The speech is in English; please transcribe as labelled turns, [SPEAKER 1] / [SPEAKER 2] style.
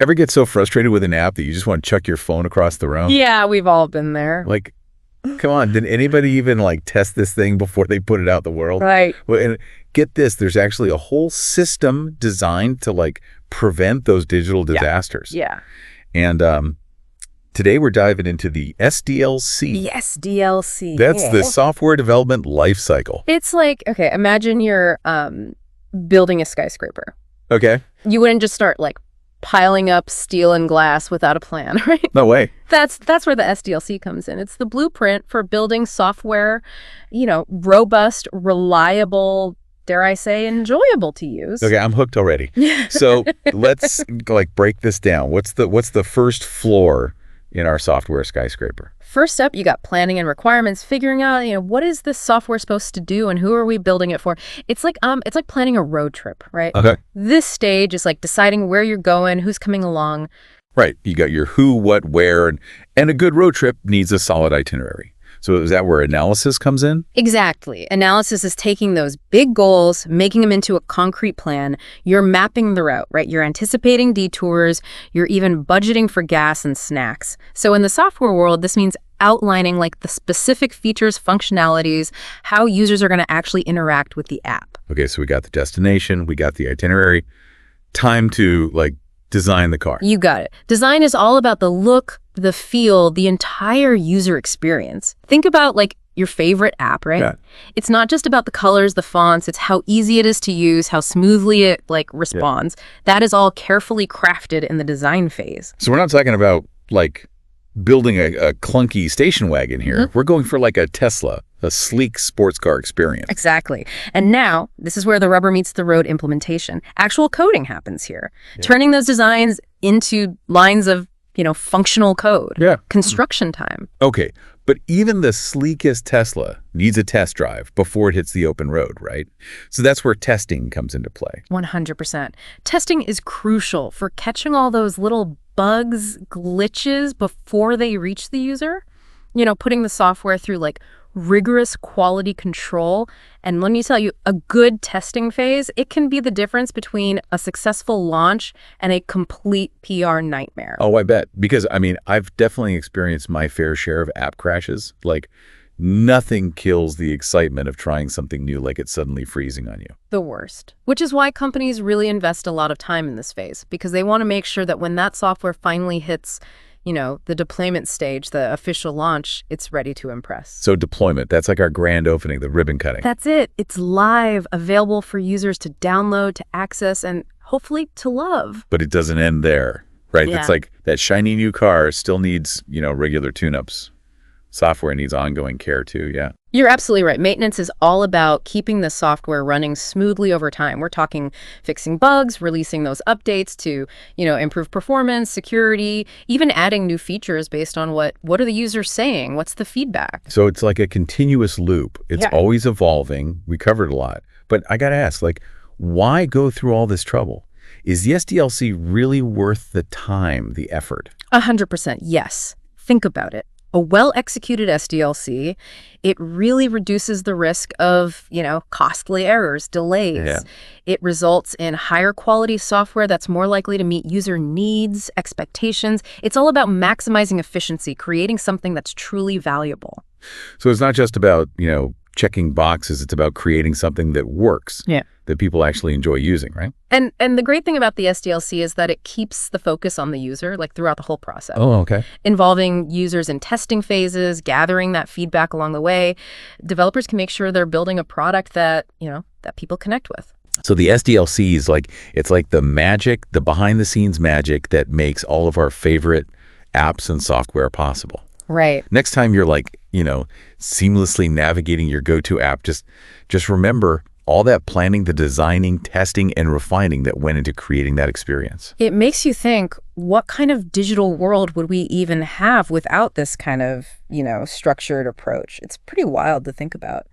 [SPEAKER 1] Ever get so frustrated with an app that you just want to chuck your phone across the room?
[SPEAKER 2] Yeah, we've all been there.
[SPEAKER 1] Like, come on, did anybody even like test this thing before they put it out in the world?
[SPEAKER 2] Right.
[SPEAKER 1] Well, and get this, there's actually a whole system designed to like prevent those digital disasters.
[SPEAKER 2] Yeah.
[SPEAKER 1] And today we're diving into the SDLC.
[SPEAKER 2] The SDLC.
[SPEAKER 1] That's the software development life cycle.
[SPEAKER 2] It's like, okay, imagine you're building a skyscraper.
[SPEAKER 1] Okay.
[SPEAKER 2] You wouldn't just start like piling up steel and glass without a plan, right?
[SPEAKER 1] No way.
[SPEAKER 2] That's where the SDLC comes in. It's the blueprint for building software, robust, reliable, dare I say, enjoyable to use.
[SPEAKER 1] Okay, I'm hooked already. So let's like break this down. What's the first floor in our software skyscraper?
[SPEAKER 2] First up, you got planning and requirements, figuring out, what is this software supposed to do and who are we building it for? It's like planning a road trip, right?
[SPEAKER 1] Okay.
[SPEAKER 2] This stage is like deciding where you're going, who's coming along.
[SPEAKER 1] Right. You got your who, what, where, and a good road trip needs a solid itinerary. So is that where analysis comes in?
[SPEAKER 2] Exactly. Analysis is taking those big goals, making them into a concrete plan. You're mapping the route, right? You're anticipating detours. You're even budgeting for gas and snacks. So in the software world, this means outlining like the specific features, functionalities, how users are going to actually interact with the app.
[SPEAKER 1] Okay, so we got the destination, we got the itinerary. Time to like design the car.
[SPEAKER 2] You got it. Design is all about the look, the feel, the entire user experience. Think about like your favorite app, right?
[SPEAKER 1] Yeah.
[SPEAKER 2] It's not just about the colors, the fonts, it's how easy it is to use, how smoothly it like responds. Yeah. That is all carefully crafted in the design phase.
[SPEAKER 1] So we're not talking about like building a clunky station wagon here. Mm-hmm. We're going for like a Tesla, a sleek sports car experience.
[SPEAKER 2] Exactly. And now, this is where the rubber meets the road implementation. Actual coding happens here, turning those designs into lines of, functional code.
[SPEAKER 1] Yeah.
[SPEAKER 2] Construction time.
[SPEAKER 1] Okay. But even the sleekest Tesla needs a test drive before it hits the open road, right? So that's where testing comes into play.
[SPEAKER 2] 100%. Testing is crucial for catching all those little bugs, glitches before they reach the user. Putting the software through like rigorous quality control. And let me tell you, a good testing phase, it can be the difference between a successful launch and a complete PR nightmare.
[SPEAKER 1] Oh, I bet. Because, I've definitely experienced my fair share of app crashes. Like, nothing kills the excitement of trying something new like it's suddenly freezing on you.
[SPEAKER 2] The worst. Which is why companies really invest a lot of time in this phase, because they want to make sure that when that software finally hits the deployment stage, the official launch, it's ready to impress.
[SPEAKER 1] So deployment, that's like our grand opening, the ribbon cutting.
[SPEAKER 2] That's it. It's live, available for users to download, to access, and hopefully to love.
[SPEAKER 1] But it doesn't end there, right?
[SPEAKER 2] Yeah.
[SPEAKER 1] It's like that shiny new car still needs, regular tune-ups. Software needs ongoing care too, yeah.
[SPEAKER 2] You're absolutely right. Maintenance is all about keeping the software running smoothly over time. We're talking fixing bugs, releasing those updates to, improve performance, security, even adding new features based on what are the users saying? What's the feedback?
[SPEAKER 1] So it's like a continuous loop. It's always evolving. We covered a lot. But I got to ask, why go through all this trouble? Is the SDLC really worth the time, the effort?
[SPEAKER 2] 100% yes. Think about it. A well-executed SDLC, it really reduces the risk of, costly errors, delays.
[SPEAKER 1] Yeah.
[SPEAKER 2] It results in higher quality software that's more likely to meet user needs, expectations. It's all about maximizing efficiency, creating something that's truly valuable.
[SPEAKER 1] So it's not just about, checking boxes. It's about creating something that works, that people actually enjoy using, right?
[SPEAKER 2] And the great thing about the SDLC is that it keeps the focus on the user, throughout the whole process.
[SPEAKER 1] Oh, okay.
[SPEAKER 2] Involving users in testing phases, gathering that feedback along the way. Developers can make sure they're building a product that, that people connect with.
[SPEAKER 1] So the SDLC is it's like the magic, the behind-the-scenes magic that makes all of our favorite apps and software possible.
[SPEAKER 2] Right.
[SPEAKER 1] Next time you're seamlessly navigating your go-to app, just remember all that planning, the designing, testing, and refining that went into creating that experience.
[SPEAKER 2] It makes you think, what kind of digital world would we even have without this kind of, structured approach? It's pretty wild to think about.